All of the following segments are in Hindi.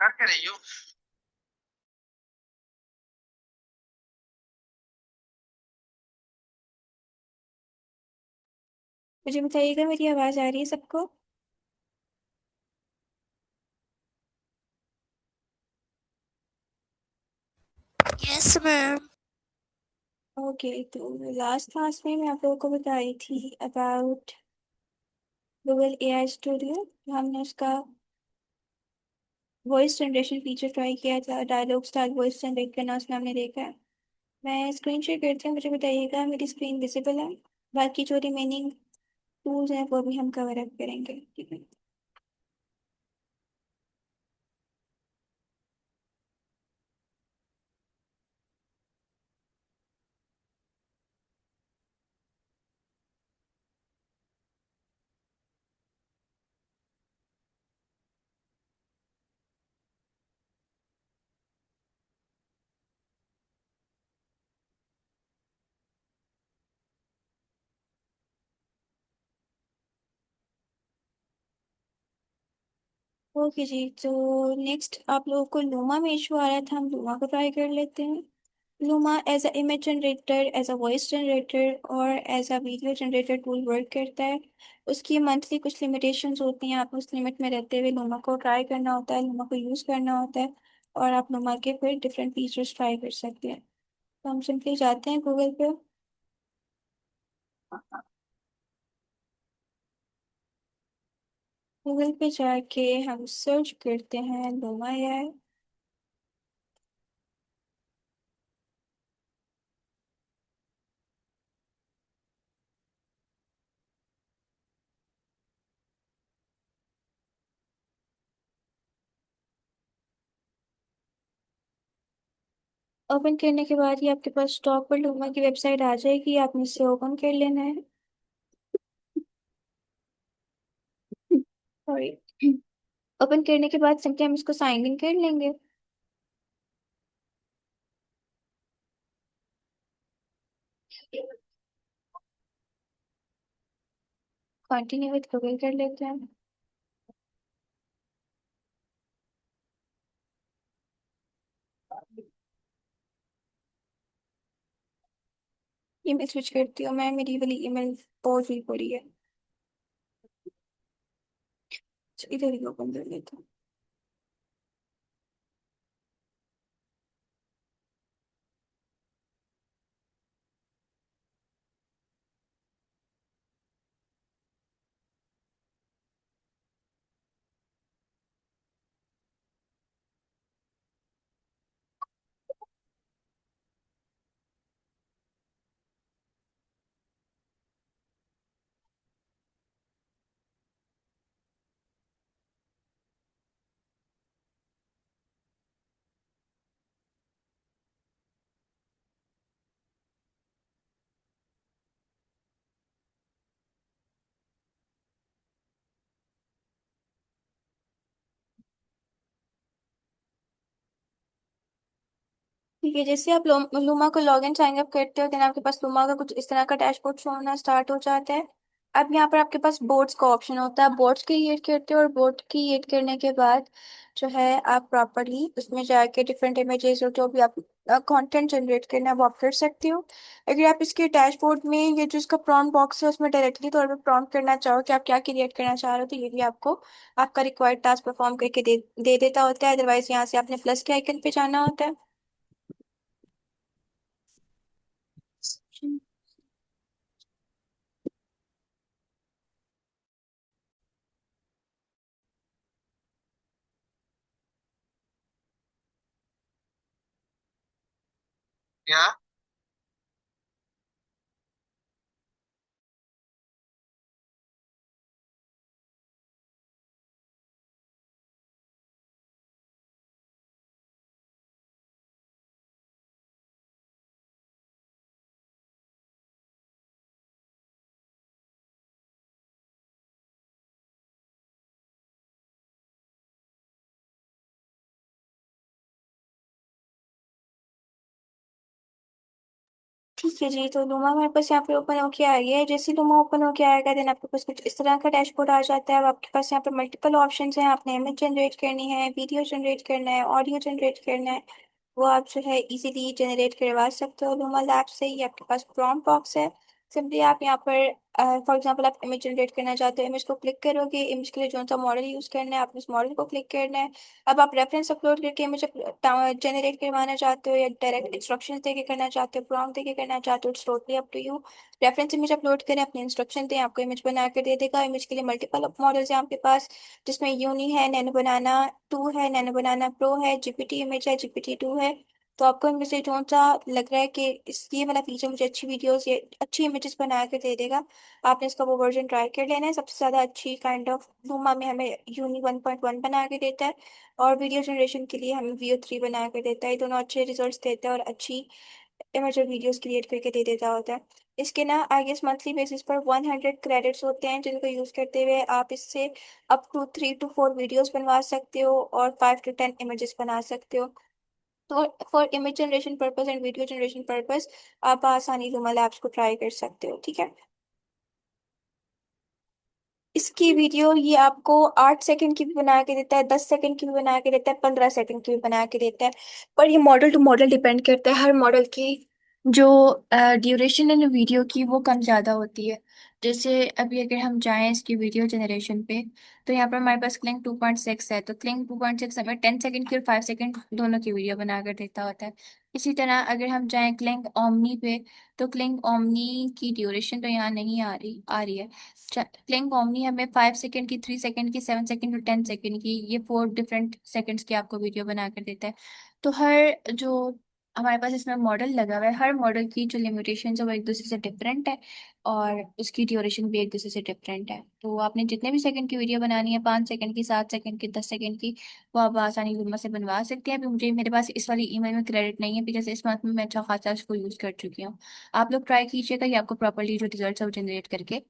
कर क्या रही हो? मुझे बताइएगा, मेरी आवाज़ आ रही है सबको? Yes ma'am. ओके, तो लास्ट क्लास में मैं आप लोगों को बताई थी अबाउट गूगल एआई स्टूडियो। हमने उसका वॉइस जनरेशन फीचर ट्राई किया था, डायलॉग स्टाइल वॉइस जनरेट करना उसमें हमने देखा है। मैं स्क्रीन शेयर करती हूँ, मुझे बताइएगा मेरी स्क्रीन विजिबल है। बाकी जो रिमेनिंग टूल्स हैं वो भी हम कवर अप करेंगे, ठीक है? ओके जी, तो नेक्स्ट आप लोगों को लूमा में इशू आ रहा था, हम लूमा को ट्राई कर लेते हैं। Luma as a image generator, as a voice generator और as a video generator tool work करता है। उसकी मंथली कुछ लिमिटेशंस होती हैं, आप उस लिमिट में रहते हुए लूमा को ट्राई करना होता है, लूमा को यूज़ करना होता है। और आप लूमा के फिर डिफरेंट फीचर्स ट्राई कर सकते हैं। तो हम सिंपली जाते हैं गूगल पे। गूगल पे जाके हम सर्च करते हैं लूमा एआई। ओपन करने के बाद ही आपके पास स्टॉक पर लूमा की वेबसाइट आ जाएगी, आपने इसे ओपन कर लेना है। सॉरी। ओपन करने के बाद सिंपली हम इसको साइन इन कर लेंगे। कंटिन्यू विद गूगल कर लेते हैं। ईमेल स्विच करती हूँ मैं, मेरी वाली ईमेल पॉज हुई पड़ी है। अच्छा, इधर ही ओपन कर लेते हैं। ठीक है, जैसे आप लूमा को लॉग इन साइन अप करते हो, देन आपके पास लूमा का कुछ इस तरह का डैशबोर्ड शो होना स्टार्ट हो जाता है। अब यहाँ पर आपके पास बोर्ड्स का ऑप्शन होता है, बोर्ड्स क्रिएट करते हो और बोर्ड क्रिएट करने के बाद जो है आप प्रॉपरली उसमें जाके डिफरेंट इमेजेस और जो भी आप कंटेंट जनरेट करना है वो आप कर सकते हो। अगर आप इसके डैशबोर्ड में ये जो इसका प्रॉम्प्ट बॉक्स है उसमें डायरेक्टली तौर पर प्रॉम्प्ट करना चाहो कि आप क्या क्रिएट करना चाह रहे हो, तो ये भी आपको आपका रिक्वायर्ड टास्क परफॉर्म करके दे देता होता है। अदरवाइज यहाँ से आपने प्लस के आइकन पे जाना होता है। क्या? ठीक है जी, तो लूमा हमारे पास यहाँ पे ओपन होके आ गया है। जैसे लूमा ओपन होके आएगा देन आपके पास कुछ इस तरह का डैशबोर्ड आ जाता है। अब आपके पास यहाँ पे मल्टीपल ऑप्शंस हैं। आपने इमेज जनरेट करनी है, वीडियो जनरेट करना है, ऑडियो जनरेट करना है, वो आप जो है इजीली जनरेट करवा सकते हो लूमा लैब से। ये आपके पास प्रॉम्प्ट बॉक्स है। सिंपली आप यहाँ पर फॉर एग्जांपल आप इमेज जनरेट करना चाहते हो, इमेज को क्लिक करोगे, इमेज के लिए जो सा मॉडल यूज करना है आपने उस मॉडल को क्लिक करना है। अब आप रेफरेंस अपलोड करके इमेज जनरेट करवाना चाहते हो या डायरेक्ट इंस्ट्रक्शंस देके करना चाहते हो, प्रॉम्प्ट देके करना चाहते हो, it's totally up to you. Reference image upload करें, अपने इंस्ट्रक्शन दें, आपको इमेज बना कर दे देगा। इमेज के लिए मल्टीपल मॉडल्स हैं आपके पास, जिसमें यूनी है, नैनो बनाना 2 है, नैनो बनाना प्रो है, जीपीटी इमेज है, जीपीटी 2 है। तो आपको इनमें से जो सा लग रहा है कि इस ये वाला फीचर मुझे अच्छी वीडियोस ये अच्छी इमेजेस बना कर दे देगा, आपने इसका वो वर्जन ट्राई कर लेना है। सबसे ज़्यादा अच्छी काइंड ऑफ लूमा में हमें यूनी 1.1 बना के देता है, और वीडियो जनरेशन के लिए हमें VO3 बना कर देता है। ये दोनों अच्छे रिजल्ट्स देता है और अच्छी इमेज और वीडियोस क्रिएट करके दे देता होता है। इसके ना आई गेस मंथली बेसिस पर 100 क्रेडिट्स होते हैं, जिनको यूज़ करते हुए आप इससे अप टू 3 to 4 वीडियोस बनवा सकते हो और 5 to 10 इमेजेस बना सकते हो। तो for image generation purpose and video generation purpose आप आसानी लूमा लैब्स को ट्राई कर सकते हो, ठीक है। इसकी वीडियो ये आपको 8 सेकंड की भी बना के देता है, 10 सेकंड की भी बना के देता है, 15 सेकंड की भी बना के देता है। पर ये मॉडल टू मॉडल डिपेंड करता है। हर मॉडल की जो ड्यूरेशन है ना वीडियो की वो कम ज़्यादा होती है। जैसे अभी अगर हम जाएं इसकी वीडियो जनरेशन पे, तो यहाँ पर हमारे पास क्लिंग 2.6 है, तो क्लिंग 2.6 हमें 10 सेकंड की और 5 सेकंड दोनों की वीडियो बना कर देता होता है। इसी तरह अगर हम जाएं क्लिंग ओमनी पे, तो क्लिंग ओमनी की ड्यूरेशन तो यहाँ नहीं आ रही है। क्लिंग ओमनी हमें 5 सेकंड की, 3 सेकंड की, 7 सेकंड और 10 सेकंड की, ये 4 डिफरेंट सेकंड्स की आपको वीडियो बना कर देता है। तो हर जो हमारे पास इसमें मॉडल लगा हुआ है, हर मॉडल की जो लिमिटेशन है वो एक दूसरे से डिफरेंट है, और उसकी ड्यूरेशन भी एक दूसरे से डिफरेंट है। तो आपने जितने भी सेकंड की वीडियो बनानी है, 5 सेकंड की, 7 सेकंड की, 10 सेकंड की, वो आप आसानी लुमा से बनवा सकते हैं। अभी मुझे मेरे पास इस वाली ईमेल में क्रेडिट नहीं है, बिकॉज इस मंथ में मैं अच्छा खासा उसको यूज़ कर चुकी हूँ। आप लोग ट्राई कीजिएगा, ये आपको प्रॉपरली जो रिजल्ट है वो जनरेट करके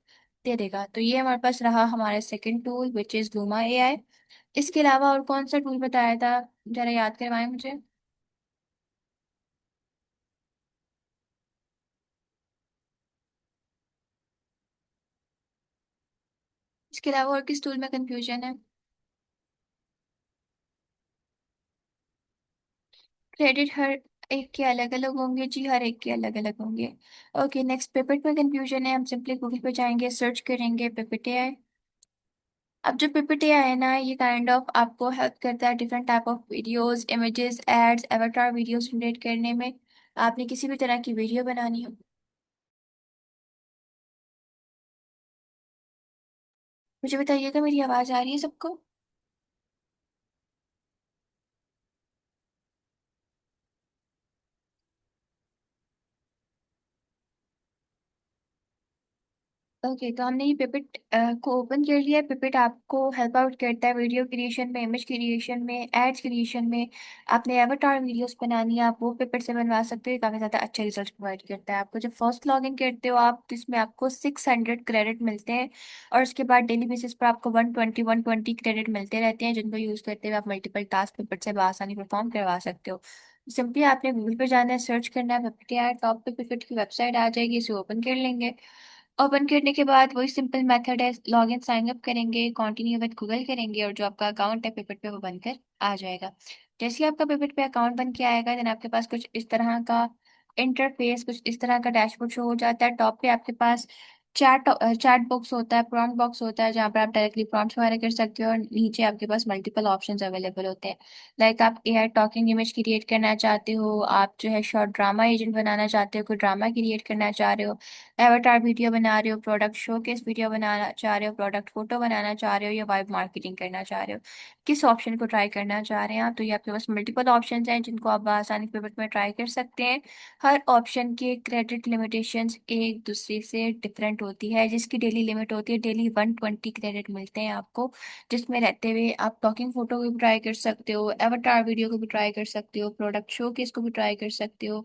दे देगा। तो ये हमारे पास रहा हमारा second tool which is luma AI। इसके अलावा और कौन सा टूल बताया था, जरा याद करवाएं मुझे। इसके अलावा और किस टूल में कंफ्यूजन है। क्रेडिट हर एक के अलग अलग होंगे जी, हर एक के अलग अलग होंगे। ओके, नेक्स्ट पिपेट में कंफ्यूजन है, हम सिंपली गूगल पे जाएंगे, सर्च करेंगे पिपेट AI। अब जो पिपेट AI है ना, ये काइंड ऑफ आपको हेल्प करता है different type of videos, images, ads, avatar videos generate करने में। आपने किसी भी तरह की वीडियो बनानी हो, मुझे बताइएगा मेरी आवाज़ आ रही है सबको। ओके, तो हमने ये पिपिट को ओपन कर लिया है। पिपिट आपको हेल्प आउट करता है वीडियो क्रिएशन में, इमेज क्रिएशन में, एड्स क्रिएशन में। आपने एवाटार वीडियोस बनानी है, आप वो पिपिट से बनवा सकते हो। ये काफ़ी ज़्यादा अच्छे रिजल्ट प्रोवाइड करता है आपको। जब फर्स्ट लॉग इन करते हो आप, तो इसमें आपको 600 क्रेडिट मिलते हैं, और उसके बाद डेली बेसिस पर आपको 120 क्रेडिट मिलते रहते हैं, जिनको यूज़ करते हुए आप मल्टीपल टास्क पिपिट से बआसानी परफॉर्म करवा सकते हो। सिंपली आपने गूगल पर जाना है, सर्च करना है पिपिट यार, टॉप पे पिपिट की वेबसाइट आ जाएगी, इसे ओपन कर लेंगे। ओपन करने के बाद वही सिंपल मेथड है, लॉग इन साइन अप करेंगे, कंटिन्यू विद गूगल करेंगे, और जो आपका अकाउंट है पेपर पे वो बनकर आ जाएगा। जैसे ही आपका पेपर पे अकाउंट बन के आएगा, देन आपके पास कुछ इस तरह का इंटरफेस, कुछ इस तरह का डैशबोर्ड शो हो जाता है। टॉप पे आपके पास चैट बॉक्स होता है, प्रॉम्प्ट बॉक्स होता है, जहाँ पर आप डायरेक्टली प्रॉम्प्ट वगैरह कर सकते हो, और नीचे आपके पास मल्टीपल ऑप्शंस अवेलेबल होते हैं। लाइक आप AI टॉकिंग इमेज क्रिएट करना चाहते हो, आप जो है शॉर्ट ड्रामा एजेंट बनाना चाहते हो, कोई ड्रामा क्रिएट करना चाह रहे हो, एवटार वीडियो बना रहे हो, प्रोडक्ट शोकेस वीडियो बनाना चाह रहे हो, प्रोडक्ट फोटो बनाना चाह रहे हो, या वाइब मार्केटिंग करना चाह रहे हो, किस ऑप्शन को ट्राई करना चाह रहे हैं आप, तो ये आपके पास मल्टीपल ऑप्शंस हैं जिनको आप आसानी पेपर में ट्राई कर सकते हैं। हर ऑप्शन के क्रेडिट लिमिटेशंस एक दूसरे से डिफरेंट होती है। जिसकी डेली लिमिट होती है, डेली 120 क्रेडिट मिलते हैं आपको, जिसमें रहते हुए आप टॉकिंग फोटो को भी ट्राई कर सकते हो, एवटार वीडियो को भी ट्राई कर सकते हो, प्रोडक्ट शोकेस को भी ट्राई कर सकते हो,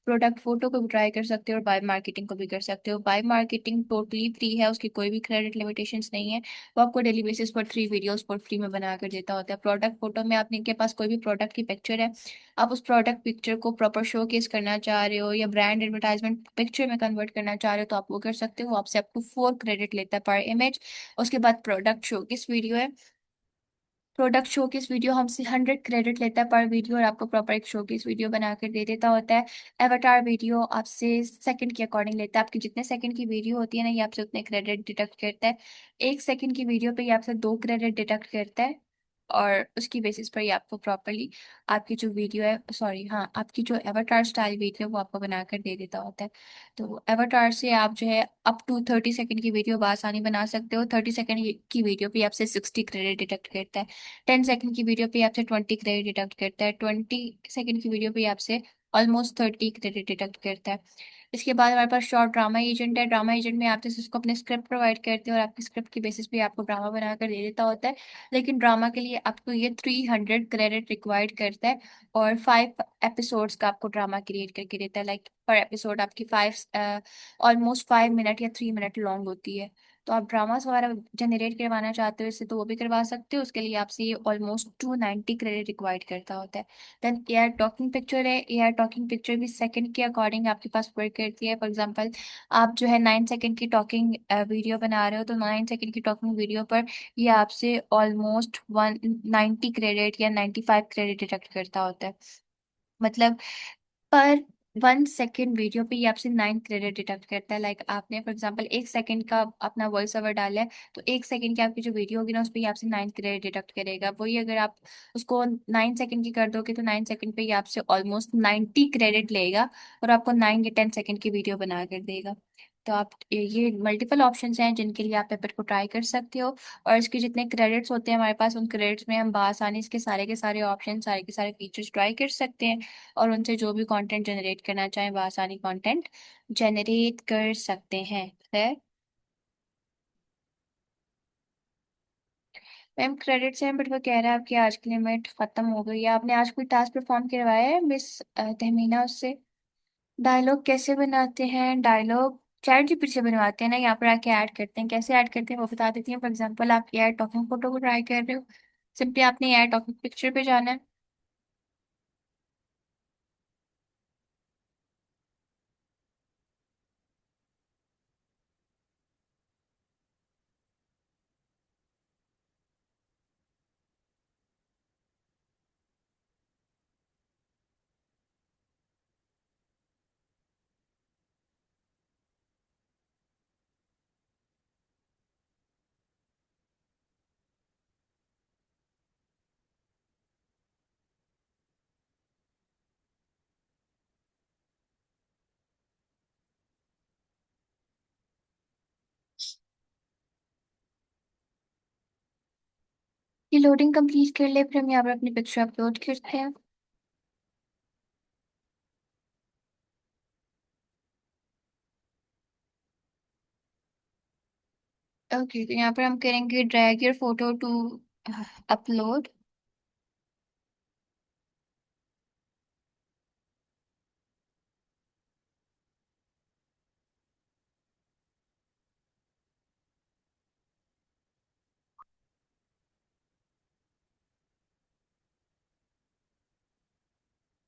प्रोडक्ट फोटो को भी ट्राई कर सकते हो और बाय मार्केटिंग को भी कर सकते हो। बाय मार्केटिंग टोटली फ्री है, उसकी कोई भी क्रेडिट लिमिटेशंस नहीं है। वो आपको डेली बेसिस पर 3 वीडियोस फॉर फ्री में बना कर देता होता है। प्रोडक्ट फोटो में आपने के पास कोई भी प्रोडक्ट की पिक्चर है, आप उस प्रोडक्ट पिक्चर को प्रॉपर शोकेस करना चाह रहे हो या ब्रांड एडवर्टाइजमेंट पिक्चर में कन्वर्ट करना चाह रहे हो तो आप वो कर सकते हो। आपसे अप टू 4 क्रेडिट लेता है पर इमेज। उसके बाद प्रोडक्ट शोकेस वीडियो है, प्रोडक्ट शोकेस वीडियो हमसे 100 क्रेडिट लेता है पर वीडियो और आपको प्रॉपर एक शोकेस वीडियो बना कर दे देता होता है। एवटार वीडियो आपसे सेकंड के अकॉर्डिंग लेता है, आपकी जितने सेकंड की वीडियो होती है ना ये आपसे उतने क्रेडिट डिडक्ट करता है। 1 सेकंड की वीडियो पे ये आपसे 2 क्रेडिट डिडक्ट करता है और उसकी बेसिस पर ये आपको प्रॉपरली आपकी जो वीडियो है, सॉरी हाँ, आपकी जो एवटार स्टाइल वीडियो है वो आपको बनाकर दे देता होता है। तो एवटार से आप जो है अप टू 30 सेकंड की वीडियो बआसानी बना सकते हो। 30 सेकंड की वीडियो पे आपसे 60 क्रेडिट डिडक्ट करता है। 10 सेकंड की वीडियो पे आपसे 20 क्रेडिट डिडक्ट करता है। 20 सेकंड की वीडियो पे आपसे ऑलमोस्ट 30 क्रेडिट डिडक्ट करता है। इसके बाद हमारे पास शॉर्ट ड्रामा एजेंट है। ड्रामा एजेंट में आप जैसे उसको अपने स्क्रिप्ट प्रोवाइड करते हो और आपकी स्क्रिप्ट की बेसिस पे आपको ड्रामा बनाकर दे देता होता है। लेकिन ड्रामा के लिए आपको ये 300 क्रेडिट रिक्वायर्ड करता है और 5 एपिसोड्स का आपको ड्रामा क्रिएट करके देता है। लाइक पर एपिसोड आपकी 5 ऑलमोस्ट 5 मिनट या 3 मिनट लॉन्ग होती है। तो आप ड्रामास वगैरह जनरेट करवाना चाहते हो इससे तो वो भी करवा सकते हो। उसके लिए आपसे ये ऑलमोस्ट 290 क्रेडिट रिक्वायर्ड करता होता है। देन एआर टॉकिंग पिक्चर है। एआर टॉकिंग पिक्चर भी सेकंड के अकॉर्डिंग आपके पास वर्क करती है। फॉर एग्जांपल आप जो है 9 सेकंड की टॉकिंग वीडियो बना रहे हो तो 9 सेकंड की टॉकिंग वीडियो पर ये आपसे ऑलमोस्ट 190 क्रेडिट या 95 क्रेडिट डिडक्ट करता होता है। मतलब पर 1 सेकेंड वीडियो पे ये आपसे 9 क्रेडिट डिडक्ट करता है। लाइक आपने फॉर एग्जांपल 1 सेकेंड का अपना वॉइस ओवर डाला है तो 1 सेकेंड की आपकी जो वीडियो होगी ना उस पर ये आपसे 9 क्रेडिट डिडक्ट करेगा। वही अगर आप उसको 9 सेकेंड की कर दोगे तो 9 सेकेंड पे ये आपसे ऑलमोस्ट 90 क्रेडिट लेगा और आपको 9 या 10 सेकेंड की वीडियो बना कर देगा। तो आप ये मल्टीपल ऑप्शंस हैं जिनके लिए आप पेपर को ट्राई कर सकते हो। और इसके जितने क्रेडिट्स होते हैं हमारे पास उन क्रेडिट्स में हम बआसानी इसके सारे के सारे ऑप्शन सारे के सारे फीचर्स ट्राई कर सकते हैं और उनसे जो भी कंटेंट जनरेट करना चाहें बआसानी कंटेंट जनरेट कर सकते हैं। है मैम क्रेडिट्स हैं बट वो कह रहा है आपकी आज की लिमिट खत्म हो गई है। आपने आज कोई टास्क परफॉर्म करवाया है मिस तहमीना उससे? डायलॉग कैसे बनाते हैं? डायलॉग चैट जीपीटी से बनवाते हैं ना, यहाँ पर आके ऐड करते हैं। कैसे ऐड करते हैं वो बता देती हैं। फॉर एग्जांपल आप एआई टॉकिंग फोटो को ट्राई कर रहे हो, सिंपली आपने एआई टॉकिंग पिक्चर पे जाना है। ये लोडिंग कंप्लीट कर ले फिर हम यहाँ पर अपनी पिक्चर अपलोड करते हैं। ओके तो यहाँ पर हम करेंगे drag your photo to upload.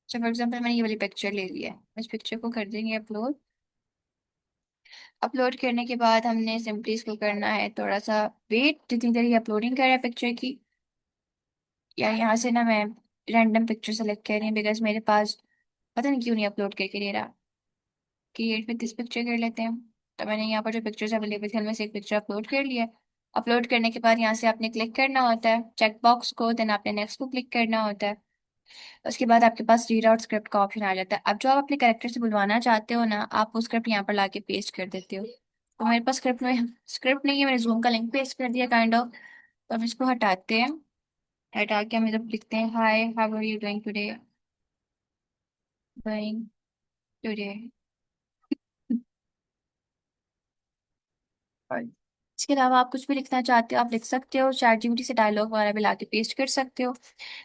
तो फॉर एग्जाम्पल मैंने ये वाली पिक्चर ले ली है, इस पिक्चर को कर देंगे अपलोड। अपलोड करने के बाद हमने सिंपली इसको करना है थोड़ा सा वेट, जितनी देर ये अपलोडिंग कर रहा है पिक्चर की। या यहाँ से ना मैं रैंडम पिक्चर सेलेक्ट कर रही हूँ बिकॉज मेरे पास पता नहीं क्यों नहीं अपलोड करके दे रहा। क्रिएट विद दिस पिक्चर कर लेते हैं। तो मैंने यहाँ पर जो पिक्चर्स अवेलेबल थे उनमें से एक पिक्चर अपलोड कर लिया है। अपलोड करने के बाद यहाँ से आपने क्लिक करना होता है चेक बॉक्स को, देन आपने नेक्स्ट को क्लिक करना होता है। उसके बाद आपके पास रीड आउट स्क्रिप्ट का ऑप्शन आ जाता है। अब जो आप अपने कैरेक्टर से बुलवाना चाहते हो ना आप वो स्क्रिप्ट यहाँ पर लाके पेस्ट कर देते हो। तो मेरे पास स्क्रिप्ट नहीं है, मैंने जूम का लिंक पेस्ट कर दिया काइंड ऑफ। तो अब इसको हटाते हैं। हटा के हम इधर लिखते हैं hi how are you doing today, doing today. इसके अलावा आप कुछ भी लिखना चाहते हो आप लिख सकते हो, चैट जीपीटी से डायलॉग वगैरह भी लाके पेस्ट कर सकते हो।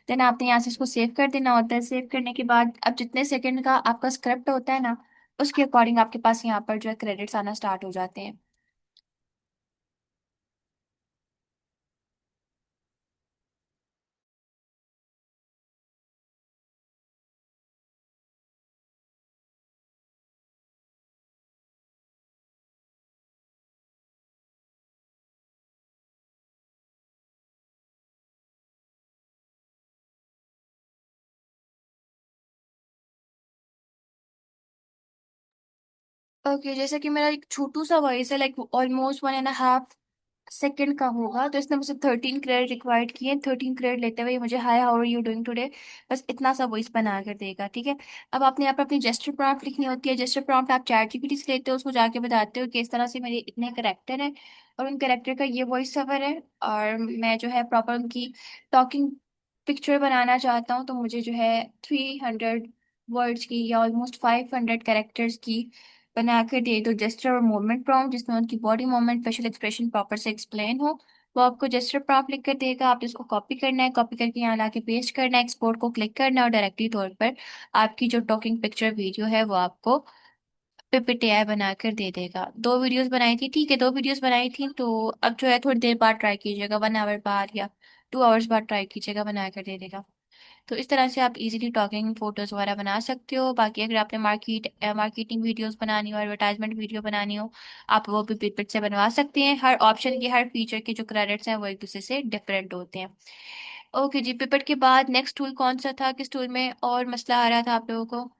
देन आपने यहाँ से इसको सेव कर देना होता है। सेव करने के बाद अब जितने सेकंड का आपका स्क्रिप्ट होता है ना, उसके अकॉर्डिंग आपके पास यहाँ पर जो है क्रेडिट्स आना स्टार्ट हो जाते हैं। ओके, जैसे कि मेरा एक छोटू सा वॉइस है, लाइक ऑलमोस्ट 1.5 सेकंड का होगा, तो इसने मुझे 13 क्रेडिट रिक्वायर्ड किए। 13 क्रेडिट लेते हुए ये मुझे hi how are you doing today बस इतना सा वॉइस बना कर देगा। ठीक है। अब आपने यहाँ पर अपनी जेस्चर प्रॉम्प्ट लिखनी होती है। जेस्चर प्रॉम्प्ट आप चैट जीपीटी से लेते हो, उसको जाके बताते हो कि इस तरह से मेरे इतने करेक्टर हैं और उन करेक्टर का ये वॉइस ओवर है, और मैं जो है प्रॉपर उनकी टॉकिंग पिक्चर बनाना चाहता हूँ, तो मुझे जो है 300 वर्ड्स की या ऑलमोस्ट 500 कैरेक्टर्स की बना कर दे दो जेस्चर और मूवमेंट प्रॉम्प्ट, जिसमें उनकी body movement facial expression proper से एक्सप्लेन हो। वो आपको जेस्चर प्रॉम्प्ट लिख कर देगा, आप इसको कॉपी करना है, कॉपी करके यहाँ लाके पेस्ट करना है, एक्सपोर्ट को क्लिक करना है और डायरेक्टली तौर पर आपकी जो टॉकिंग पिक्चर वीडियो है वो आपको पीपीटीआई बनाकर दे देगा। 2 वीडियोस बनाई थी, ठीक है, 2 वीडियोस बनाई थी, तो अब जो है थोड़ी देर बाद ट्राई कीजिएगा, 1 आवर बाद या 2 आवर्स बाद ट्राई कीजिएगा, बनाकर दे देगा। तो इस तरह से आप इजीली टॉकिंग फोटोज वगैरह बना सकते हो। बाकी अगर आपने मार्केटिंग वीडियोस बनानी हो, एडवर्टाइजमेंट वीडियो बनानी हो, आप वो भी पिट से बनवा सकते हैं। हर ऑप्शन के, हर फीचर के जो क्रेडिट्स हैं वो एक दूसरे से डिफरेंट होते हैं। ओके जी, पिपट के बाद नेक्स्ट टूल कौन सा था, किस टूल में और मसला आ रहा था आप लोगों को?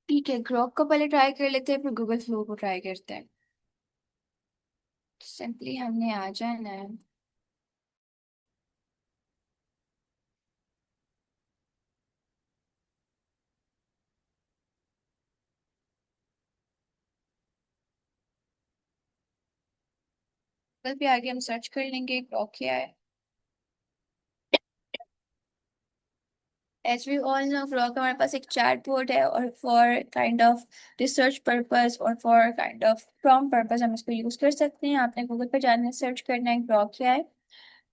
ठीक है, ग्रॉक को पहले ट्राई कर लेते हैं, फिर गूगल फ्लो को ट्राई करते हैं। सिंपली हमने आ जाना है। गूगल पे आगे हम सर्च कर लेंगे ग्रॉक क्या है। As we all know, Grok हमारे पास एक चैट बोर्ड है, और for kind of research purpose और for kind of prompt purpose हम इसको यूज कर सकते हैं। आपने गूगल पे जाना है, सर्च करना है ग्रॉक क्या है,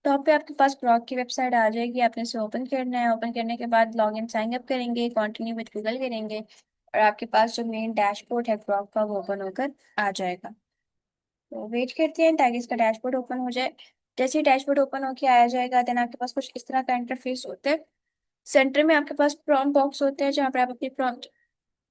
टॉप पे आपके पास ग्रॉक की वेबसाइट आ जाएगी। आपने इसे ओपन करना है। ओपन करने के बाद लॉग इन साइन अप करेंगे, कंटिन्यू विद गूगल करेंगे, और आपके पास जो मेन डैशबोर्ड है ग्रॉक का वो ओपन होकर आ जाएगा। तो वेट करते हैं ताकि इसका डैशबोर्ड ओपन हो जाए। जैसे ही डैशबोर्ड ओपन होके आया जाएगा, देन आपके पास कुछ इस तरह का इंटरफेस होता है। सेंटर में आपके पास प्रॉम्प्ट बॉक्स होता है, जहाँ पर आप अपनी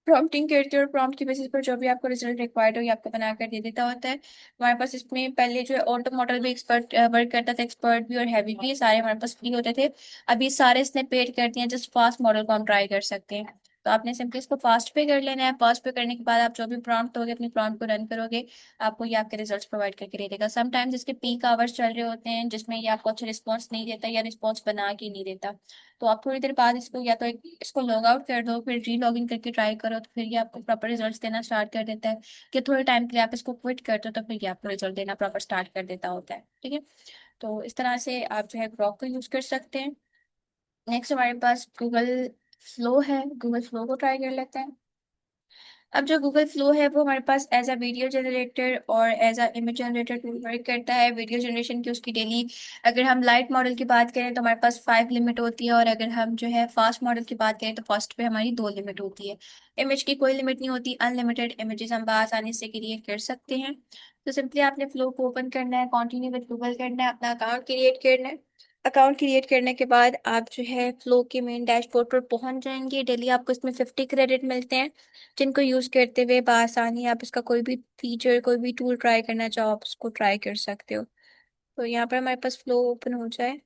प्रॉम्प्टिंग करते हो, और प्रॉम्प्ट की बेसिस पर जो भी आपको रिजल्ट रिक्वायर्ड हो ये आपको बना कर दे देता होता है। हमारे पास इसमें पहले जो है ऑटो मॉडल भी एक्सपर्ट वर्क करता था, एक्सपर्ट भी और हैवी भी, सारे हमारे पास फ्री होते थे। अभी सारे इसने पेड कर दिए हैं, जस्ट फास्ट मॉडल को हम ट्राई कर सकते हैं। तो आपने सिंपली इसको फास्ट पे कर लेना है। फास्ट पे करने के बाद आप जो भी प्रॉम्प्ट होगे अपनी प्रॉम्प्ट को रन करोगे, आपको ये आपके रिजल्ट्स प्रोवाइड करके दे देगा। समटाइम्स इसके पीक आवर्स चल रहे होते हैं जिसमें ये आपको अच्छा रिस्पॉन्स नहीं देता या रिस्पॉन्स बना के नहीं देता। तो आप थोड़ी देर बाद इसको या तो इसको लॉग आउट कर दो, फिर री लॉग इन करके ट्राई करो, तो फिर ये आपको प्रॉपर रिजल्ट्स देना स्टार्ट कर देता है। कि थोड़े टाइम के लिए आप इसको क्विट कर दो, तो फिर ये आपको रिजल्ट देना प्रॉपर स्टार्ट कर देता होता है। ठीक है। तो इस तरह से आप जो है ग्रॉक को यूज कर सकते हैं। नेक्स्ट हमारे पास गूगल फ्लो है, गूगल फ्लो को ट्राई कर लेते हैं। अब जो गूगल फ्लो है वो हमारे पास एज अ वीडियो जनरेटर और as a image generator tool work करता है। वीडियो जनरेशन की उसकी डेली, अगर हम लाइट मॉडल की बात करें तो हमारे पास 5 लिमिट होती है, और अगर हम जो है फास्ट मॉडल की बात करें तो फास्ट पे हमारी 2 लिमिट होती है। इमेज की कोई लिमिट नहीं होती, अनलिमिटेड इमेजेस हम आसानी से क्रिएट कर सकते हैं। तो सिंपली आपने फ्लो को ओपन करना है, कंटिन्यू विद गूगल करना है, अपना अकाउंट क्रिएट करना है। अकाउंट क्रिएट करने के बाद आप जो है फ्लो के मेन डैशबोर्ड पर पहुंच जाएंगे। डेली आपको इसमें 50 क्रेडिट मिलते हैं, जिनको यूज करते हुए बआसानी आप इसका कोई भी फीचर, कोई भी टूल ट्राई करना चाहो आप उसको ट्राई कर सकते हो। तो यहाँ पर हमारे पास फ्लो ओपन हो जाए।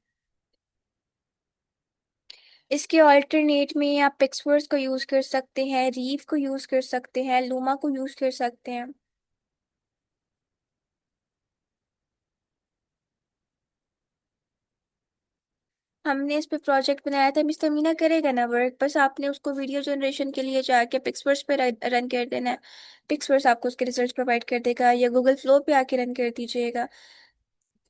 इसके ऑल्टरनेट में आप पिक्सवर्स को यूज कर सकते हैं, रीव को यूज कर सकते हैं, लूमा को यूज कर सकते हैं। हमने इस पे प्रोजेक्ट बनाया था, मिस्टर मीना करेगा ना वर्क, बस आपने उसको वीडियो जनरेशन के लिए जाके पिक्सवर्स पे रन कर देना है। पिक्सवर्स आपको उसके रिजल्ट प्रोवाइड कर देगा, या गूगल फ्लो पे आके रन कर दीजिएगा।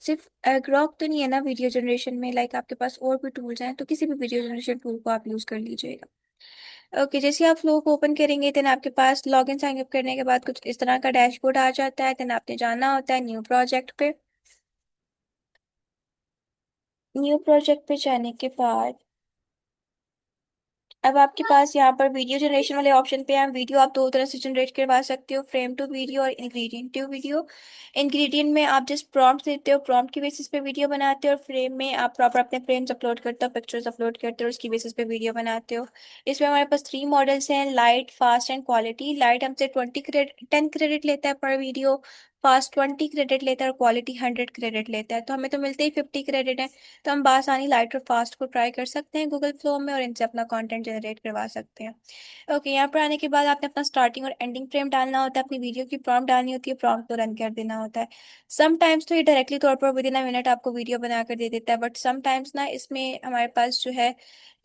सिर्फ ग्रॉक तो नहीं है ना वीडियो जनरेशन में, लाइक आपके पास और भी टूल्स हैं, तो किसी भी वीडियो जनरेशन टूल को आप यूज कर लीजिएगा। ओके, जैसे आप फ्लो को ओपन करेंगे देन आपके पास लॉगिन साइन अप करने के बाद कुछ इस तरह का डैशबोर्ड आ जाता है। देन आपने जाना होता है न्यू प्रोजेक्ट पे। न्यू प्रोजेक्ट पे जाने के बाद अब आपके पास यहाँ पर वीडियो जनरेशन वाले ऑप्शन पे हैं। वीडियो आप दो तरह से जनरेट करवा सकते हो, फ्रेम टू वीडियो और इंग्रेडिएंट टू वीडियो। इंग्रेडिएंट में आप जस्ट प्रॉम्प्ट देते हो, प्रॉम्प्ट की बेसिस पे वीडियो बनाते हो, और फ्रेम में आप प्रॉपर अपने फ्रेम्स अपलोड करते हो, पिक्चर्स अपलोड करते हो, उसकी बेसिस पे वीडियो बनाते हो। इसमें हमारे पास 3 मॉडल्स हैं, light, fast and quality. Light हमसे 10 क्रेडिट लेता है पर वीडियो, फास्ट 20 क्रेडिट लेता है, और क्वालिटी 100 क्रेडिट लेता है। तो हमें तो मिलते ही 50 क्रेडिट है। तो हम बासानी लाइट और फास्ट को ट्राई कर सकते हैं गूगल फ्लो में, और इनसे अपना कंटेंट जनरेट करवा सकते हैं। ओके, यहाँ पर आने के बाद आपने अपना स्टार्टिंग और एंडिंग फ्रेम डालना होता है, अपनी वीडियो की प्रॉम्प्ट डालनी होती है, प्रॉम्प्ट को रन कर देना होता है। समटाइम्स तो ये डायरेक्टली तौर पर विद इन अ मिनट आपको वीडियो बना कर दे देता है, बट समटाइम्स ना इसमें हमारे पास जो है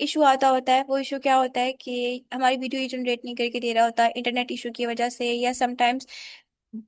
इशू आता होता है। वो इशू क्या होता है कि हमारी वीडियो ही जनरेट नहीं करके दे रहा होता है इंटरनेट इशू की वजह से, या समटाइम्स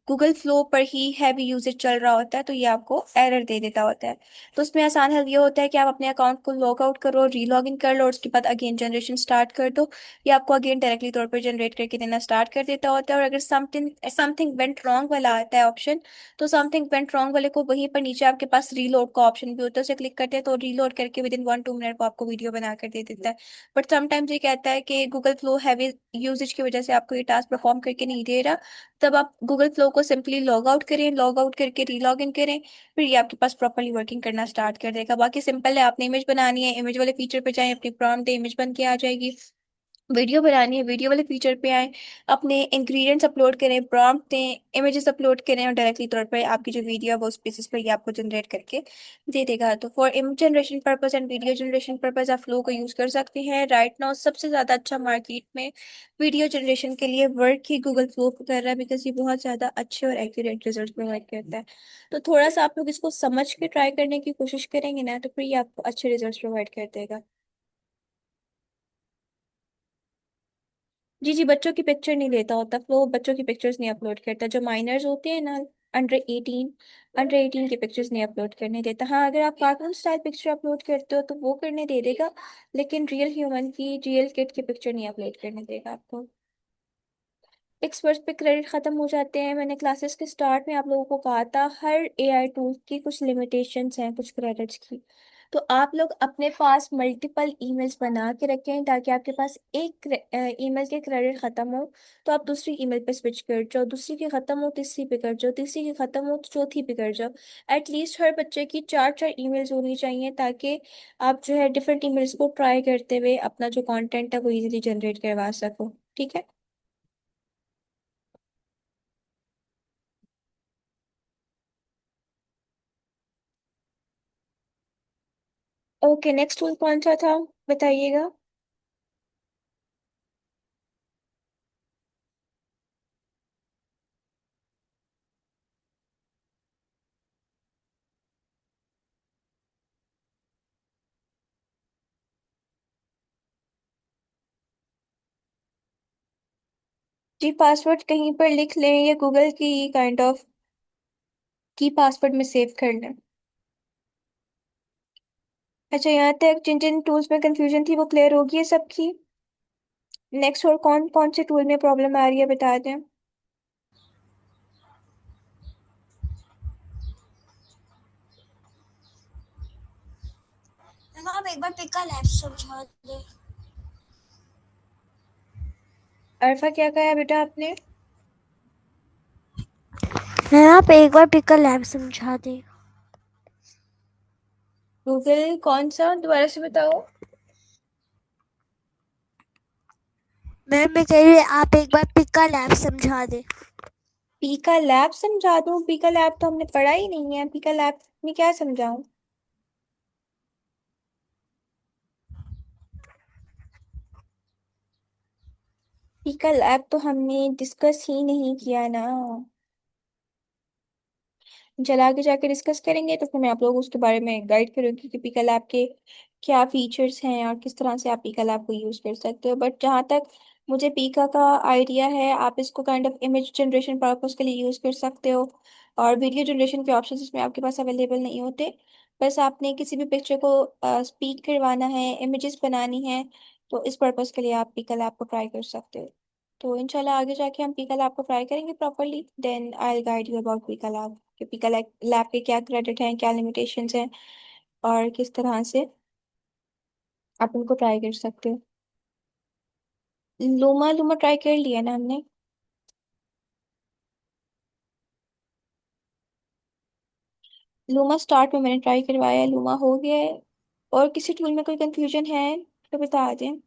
गूगल फ्लो पर ही हैवी यूजेज चल रहा होता है, तो ये आपको एरर दे देता होता है। तो उसमें आसान हल ये होता है कि आप अपने अकाउंट को लॉग आउट करो, रीलॉग इन कर लो, और उसके बाद अगेन जनरेशन स्टार्ट कर दो। ये आपको अगेन डायरेक्टली तौर पर जनरेट करके देना स्टार्ट कर देता होता है। और अगर समथिंग समथिंग वेंट रॉन्ग वाला आता है ऑप्शन, तो समथिंग वेंट रॉन्ग वाले को वहीं पर नीचे आपके पास रीलोड का ऑप्शन भी होता है, उसे क्लिक करते हैं तो रीलोड करके विद इन 1-2 मिनट को आपको वीडियो बना कर दे देता है। बट समटाइम्स ये कहता है कि गूगल फ्लो हैवी यूजेज की वजह से आपको ये टास्क परफॉर्म करके नहीं दे रहा। तब आप गूगल फ्लो को सिंपली लॉग आउट करें, लॉग आउट करके रीलॉग इन करें, फिर ये आपके पास प्रॉपरली वर्किंग करना स्टार्ट कर देगा। बाकी सिंपल है, आपने इमेज बनानी है, इमेज वाले फीचर पे जाएं, अपनी प्रॉम्प्ट दें, इमेज बन के आ जाएगी। वीडियो बनानी है, वीडियो वाले फीचर पे आए, अपने इंग्रेडिएंट्स अपलोड करें, प्रॉम्प्ट दें, इमेजेस अपलोड करें, और डायरेक्टली तौर पर आपकी जो वीडियो है वो उस बेसिस पर ये आपको जनरेट करके दे देगा। तो for image generation purpose and video generation purpose आप फ्लो को यूज कर सकते हैं। राइट नाउ सबसे ज्यादा अच्छा मार्केट में वीडियो जनरेशन के लिए वर्क ही गूगल फ्लो कर रहा है, बिकॉज ये बहुत ज्यादा अच्छे और एक्यूरेट रिजल्ट प्रोवाइड करता है। तो थोड़ा सा आप लोग इसको समझ के ट्राई करने की कोशिश करेंगे ना, तो फिर ये आपको अच्छे रिजल्ट प्रोवाइड कर देगा। जी जी, बच्चों की पिक्चर नहीं लेता होता वो, बच्चों की पिक्चर्स नहीं अपलोड करता। जो माइनर्स होते हैं ना, अंडर 18, अंडर 18 की पिक्चर्स नहीं अपलोड करने देता। हाँ, अगर आप कार्टून स्टाइल पिक्चर अपलोड करते हो तो वो करने दे देगा, लेकिन रियल ह्यूमन की, रियल किड की पिक्चर नहीं अपलोड करने देगा आपको। एक्सपर्ट्स पे क्रेडिट खत्म हो जाते हैं। मैंने क्लासेस के स्टार्ट में आप लोगों को कहा था हर एआई टूल की कुछ लिमिटेशंस हैं, कुछ क्रेडिट्स की। तो आप लोग अपने पास मल्टीपल ईमेल्स बना के रखें, ताकि आपके पास एक ईमेल के क्रेडिट खत्म हो तो आप दूसरी ईमेल पे स्विच कर जाओ, दूसरी की खत्म हो तीसरी पे कर जाओ, तीसरी की खत्म हो तो चौथी पे कर जाओ। एटलीस्ट हर बच्चे की 4-4 ईमेल्स होनी चाहिए, ताकि आप जो है डिफरेंट ईमेल्स को ट्राई करते हुए अपना जो कंटेंट है वो इजीली जनरेट करवा सको। ठीक है। ओके, नेक्स्ट टूल कौन सा था बताइएगा। जी, पासवर्ड कहीं पर लिख लें या गूगल की काइंड ऑफ की पासवर्ड में सेव कर लें। अच्छा, यहाँ तक जिन जिन टूल्स में कंफ्यूजन थी वो क्लियर होगी है सबकी। नेक्स्ट और कौन कौन से टूल में प्रॉब्लम आ रही है बता दें। मैम आप एक बार पिका लैब समझा दे। अरफा, क्या कहा है बेटा आपने। मैम आप एक बार पिका लैब समझा दे। गूगल कौन सा, दोबारा से बताओ। मैम मैं कह रही हूँ आप एक बार पिका लैब समझा दे। पीका लैब समझा दूं? पीका लैब तो हमने पढ़ा ही नहीं है, पीका लैब में क्या समझाऊं। कल ऐप तो हमने डिस्कस ही नहीं किया ना। चला आगे जाके डिस्कस करेंगे तो फिर मैं आप लोगों को उसके बारे में गाइड करूंगी कि पिकल ऐप के क्या फीचर्स हैं और किस तरह से आप पिकल ऐप को यूज़ कर सकते हो। बट जहाँ तक मुझे पीका का आइडिया है, आप इसको kind of image generation purpose के लिए यूज़ कर सकते हो। और वीडियो जनरेशन के ऑप्शन इसमें आपके पास अवेलेबल नहीं होते। बस आपने किसी भी पिक्चर को स्पीक करवाना है, इमेजेस बनानी है, तो इस पर्पस के लिए आप पिकल ऐप को ट्राई कर सकते हो। तो इंशाल्लाह आगे जाके हम पिकल ऐप को ट्राई करेंगे properly, then I will guide you about Pickle app कि पिकल लैब के क्या क्रेडिट हैं, क्या लिमिटेशंस हैं, और किस तरह से आप उनको ट्राई कर सकते हो। लूमा लूमा ट्राई कर लिया ना हमने। लूमा स्टार्ट में मैंने ट्राई करवाया है, लूमा हो गया है। और किसी टूल में कोई कंफ्यूजन है तो बता दें।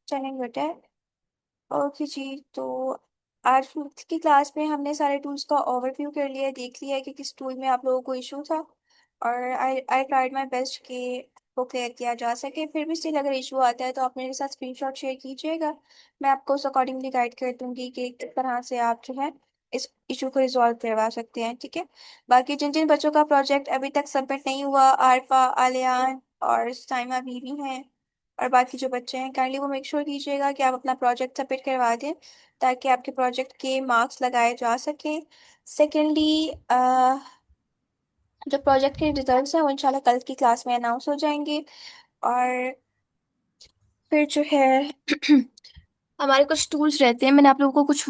चलेंगे बेटा। ओके जी। तो आज की क्लास में हमने सारे टूल्स का ओवरव्यू कर लिया है, देख लिया है कि किस टूल में आप लोगों को इशू था। और आई ट्राइड माई बेस्ट कि वो क्लियर किया जा सके। फिर भी स्टिल अगर इशू आता है तो आप मेरे साथ स्क्रीनशॉट शेयर कीजिएगा। मैं आपको उस अकॉर्डिंगली गाइड कर दूंगी कि किस तरह से आप जो है इस इशू को रिजॉल्व करवा सकते हैं, ठीक है। बाकी जिन जिन बच्चों का प्रोजेक्ट अभी तक सबमिट नहीं हुआ, आरफा, आलियान और साइमा बीवी हैं, और बाकी जो बच्चे हैं, काइंडली वो मेक श्योर कीजिएगा कि आप अपना प्रोजेक्ट सबमिट करवा दें ताकि आपके प्रोजेक्ट के मार्क्स लगाए जा सकें। सेकेंडली, जो प्रोजेक्ट के रिजल्ट्स हैं वो इंशाल्लाह कल की क्लास में अनाउंस हो जाएंगे। और फिर जो है हमारे कुछ टूल्स रहते हैं, मैंने आप लोगों को कुछ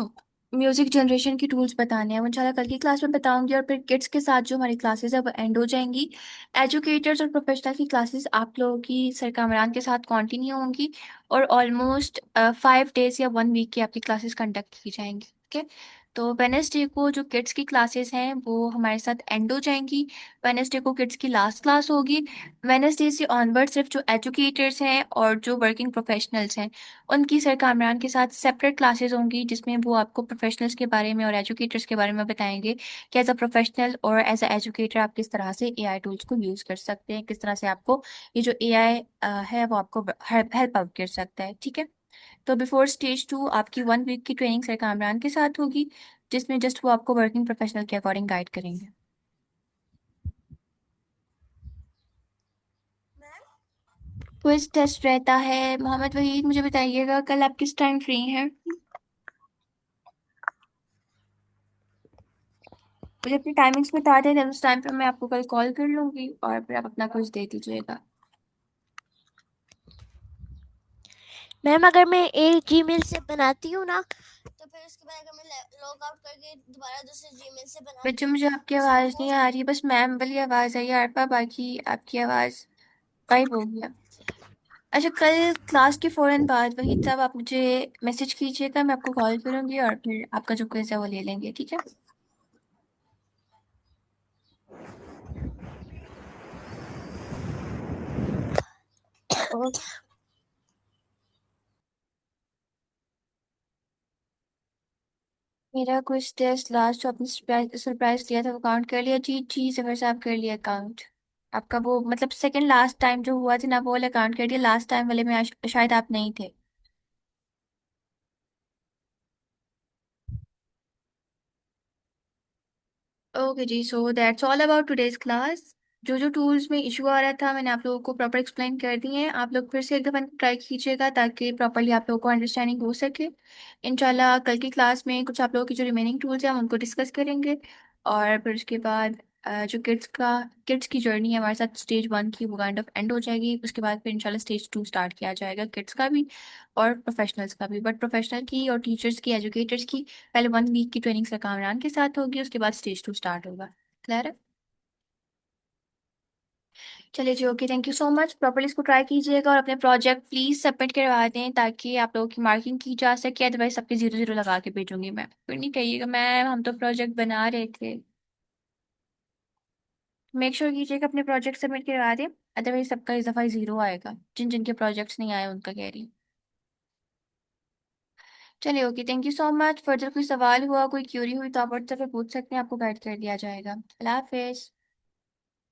म्यूजिक जनरेशन की टूल्स बताने हैं, वो इंशाल्लाह कल की क्लास में बताऊंगी। और फिर किड्स के साथ जो हमारी क्लासेस है वो एंड हो जाएंगी। एजुकेटर्स और प्रोफेशनल की क्लासेस आप लोगों की सर कामरान के साथ कंटिन्यू होंगी। और ऑलमोस्ट 5 डेज या 1 वीक की आपकी क्लासेस कंडक्ट की जाएंगी, ठीक है। तो वेनेसडे को जो किड्स की क्लासेस हैं वो हमारे साथ एंड हो जाएंगी। वेनेसडे को किड्स की लास्ट क्लास होगी। वेनेसडे से ऑनवर्ड सिर्फ जो एजुकेटर्स हैं और जो वर्किंग प्रोफेशनल्स हैं उनकी सर कामरान के साथ सेपरेट क्लासेस होंगी, जिसमें वो आपको प्रोफेशनल्स के बारे में और एजुकेटर्स के बारे में बताएंगे कि एज अ प्रोफेशनल और एज अ एजुकेटर आप किस तरह से एआई टूल्स को यूज़ कर सकते हैं, किस तरह से आपको ये जो एआई है वो आपको हेल्प आउट कर सकता है, ठीक है। तो बिफोर स्टेज 2 आपकी 1 वीक की ट्रेनिंग सर कामरान के साथ होगी, जिसमें जस्ट वो आपको वर्किंग प्रोफेशनल के अकॉर्डिंग गाइड करेंगे। क्विज टेस्ट रहता है। मोहम्मद वहीद, मुझे बताइएगा कल आप किस टाइम फ्री हैं? मुझे अपनी टाइमिंग्स बता दें, then उस टाइम पे मैं आपको कल कॉल कर लूंगी और फिर आप अपना कुछ दे दीजिएगा। मैम अगर मैं एक जीमेल से बनाती हूँ ना, तो फिर उसके बाद अगर मैं लॉग आउट करके दोबारा दूसरे जीमेल से बनाती बच्चों हूँ मुझे तो आपकी उसका आवाज़ नहीं कॉस्ट। आ रही, बस मैम वाली आवाज़ आई है आरपा, बाकी आपकी आवाज़ गायब हो गया। अच्छा, कल क्लास के फौरन बाद वहीद साहब आप मुझे मैसेज कीजिएगा, मैं आपको कॉल करूंगी और फिर आपका जो क्विज है वो ले लेंगे, ठीक है। और मेरा क्विज टेस्ट लास्ट जो आपने सरप्राइज दिया था वो काउंट कर लिया? जी जी जफर साहब, कर लिया काउंट। आपका वो मतलब सेकंड लास्ट टाइम जो हुआ था ना वो वाला काउंट कर दिया, लास्ट टाइम वाले में शायद आप नहीं थे। ओके जी, so that's all about today's class. जो जो टूल्स में इशू आ रहा था मैंने आप लोगों को प्रॉपर एक्सप्लेन कर दिए हैं। आप लोग फिर से एक दफ़ा ट्राई कीजिएगा ताकि प्रॉपरली आप लोगों को अंडरस्टैंडिंग हो सके। इंशाल्लाह कल की क्लास में कुछ आप लोगों की जो रिमेनिंग टूल्स हैं हम उनको डिस्कस करेंगे। और फिर उसके बाद जो किड्स की जर्नी है हमारे साथ स्टेज 1 की वो काइंड ऑफ एंड हो जाएगी। उसके बाद फिर इंशाल्लाह स्टेज 2 स्टार्ट किया जाएगा, किड्स का भी और प्रोफेशनल्स का भी। बट प्रोफेशनल की और टीचर्स की, एजुकेटर्स की पहले 1 वीक की ट्रेनिंग सर कामरान के साथ होगी, उसके बाद स्टेज 2 स्टार्ट होगा। क्लियर है? चलिए जी, okay, thank you so much. Properly इसको ट्राई कीजिएगा और अपने प्रोजेक्ट प्लीज सबमिट करवा दें ताकि आप लोगों की मार्किंग की जा सके, अदरवाइज सबके 0 0 लगा के भेजूंगी मैं। फिर नहीं कहिएगा मैम हम तो प्रोजेक्ट बना रहे थे। मेक श्योर कीजिए कि अपने प्रोजेक्ट सबमिट करवा दें, अदरवाइज सबका इस दफ़ा ज़ीरो आएगा, जिन जिनके प्रोजेक्ट्स नहीं आए उनका कह रही हूँ। चलिए okay, thank you so much. Further कोई सवाल हुआ, कोई क्यूरी हुई तो आप व्हाट्सएप पे पूछ सकते हैं, आपको गाइड कर दिया जाएगा। अल्लाह हाफिज़।